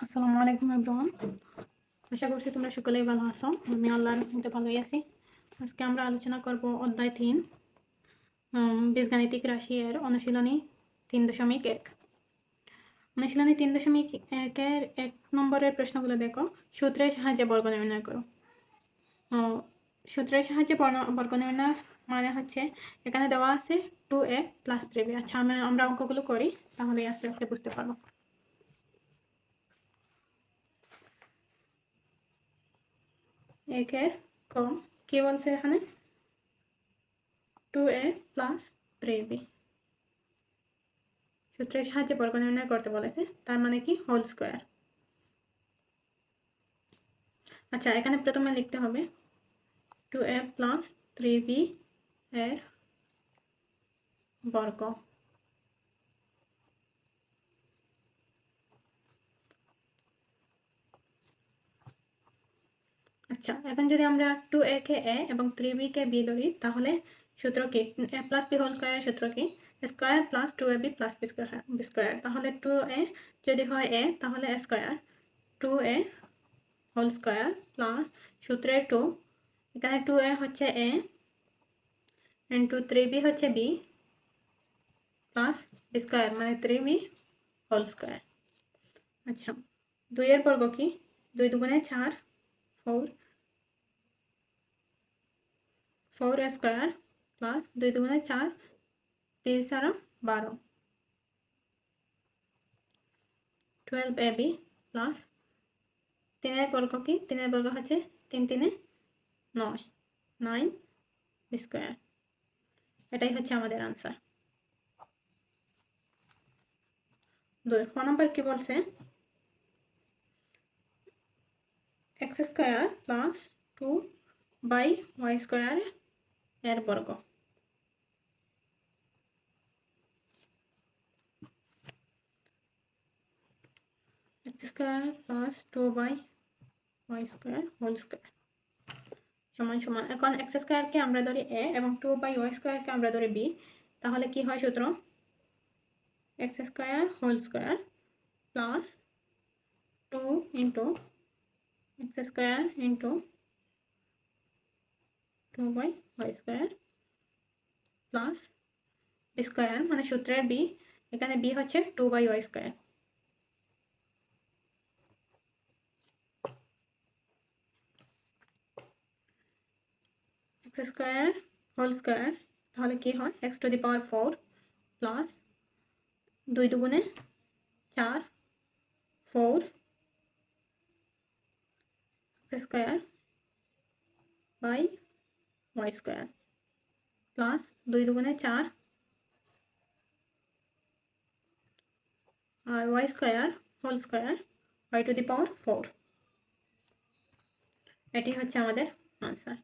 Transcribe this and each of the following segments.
আসসালামু আলাইকুম এভরিওয়ান। আশা করছি তোমরা সকলেই ভালো আছো। আমি আল্লাহর রহমতে ভালোই আছি। আজকে আমরা আলোচনা করব অধ্যায় 3 বীজগাণিতিক রাশি এর অনুশীলনী 3.1। অনুশীলনী 3.1 এর 1 নম্বরের প্রশ্নগুলো দেখো। সূত্রের সাহায্যে বর্গ নির্ণয় করো। সূত্রের সাহায্যে বর্গ নির্ণয় মানে হচ্ছে এখানে দেওয়া আছে 2a + 3b। আচ্ছা, আমরা অঙ্কগুলো করি, তাহলে আস্তে আস্তে বুঝতে পারবো। একের ক কি বলছে এখানে? 2a + 3b সূত্রের সাহায্যে বর্গ নির্ণয় করতে বলেছে, তার মানে কি হোল স্কয়ার। আচ্ছা, এখানে প্রথমে লিখতে হবে 2a + 3b এর বর্গ। আচ্ছা, এখন যদি আমরা 2a কে a এবং 3b কে b ধরি, তাহলে সূত্র কি? a + b হোল স্কয়ার সূত্র কি? Square + 2ab + b square. তাহলে 2a যদি হয় a, তাহলে a square 2a whole square plus সূত্রের 2, এখানে 2a হচ্ছে a ইন্টু 3b হচ্ছে b প্লাস স্কয়ার মানে 3b হোল স্কয়ার। আচ্ছা, 2 এর বর্গ কি? 2 দুগুণে 4, 4 স্কয়ার প্লাস 2 দুগুণে 4, 3 4 12, 12ab প্লাস 3 এর বর্গ কি? 3 এর বর্গ হচ্ছে 3 3 9, 9 স্কয়ার। এটাই হচ্ছে আমাদের আনসার। 2 নম্বর কি বলছে? x square plus 2/y square এর বর্গ। x square plus 2/y square whole square সমান সমান। এখন x স্কয়ারকে আমরা ধরি a এবং 2/y স্কয়ারকে আমরা ধরি b, তাহলে কি হয় সূত্র? x square whole square plus 2 into x square into 2/y square plus square মানে সূত্রের b, এখানে b হচ্ছে 2/y square. x square whole square, তাহলে কি হয়? x to the power 4 plus 2 দুগুণে 4, 4 x square by y square plus 2 দুগুণে 4 আর y square whole square y to the power 4। এটি হচ্ছে আমাদের আনসার।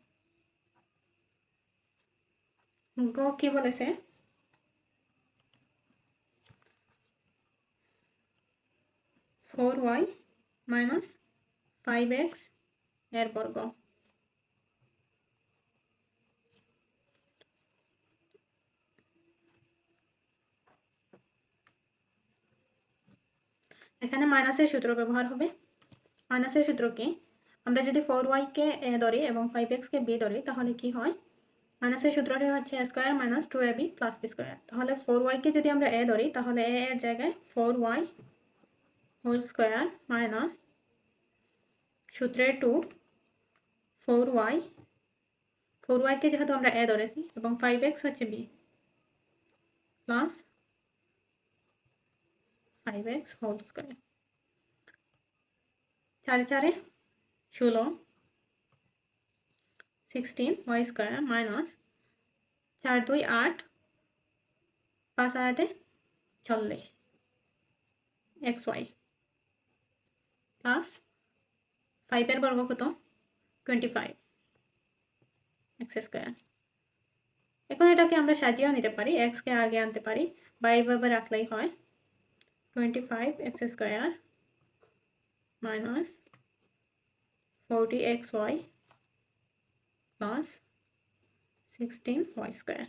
গ কি বলেছে? 4y - 5x এর বর্গ। এখানে মাইনাসের সূত্র ব্যবহার হবে। মাইনাসের সূত্র কি? আমরা যদি 4y কে a ধরি এবং 5x কে b ধরি, তাহলে কি হয়? মাইনাসের সূত্রটি হচ্ছে a square minus 2ab plus b square. তাহলে 4y কে যদি আমরা a ধরি, তাহলে a এর জায়গায় 4y হোল স্কয়ার মাইনাস সূত্রের 2 4y কে যেহেতু আমরা a ধরেছি এবং 5x হচ্ছে b plus 5x whole square. 4 4 16, 16 y square minus 4 2 8, 5 8 40 xy plus 5 এর বর্গ কত? 25 x স্কয়ার। এখন এটাকে আমরা সাজিয়েও নিতে পারি, x কে আগে আনতে পারি বা এইভাবে রাখলেই হয়। 25 x square minus 40 xy plus 16 y square.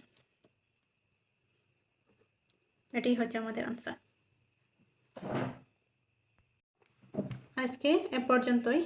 এটাই হচ্ছে আমাদের আনসার। আজকে এ পর্যন্তই।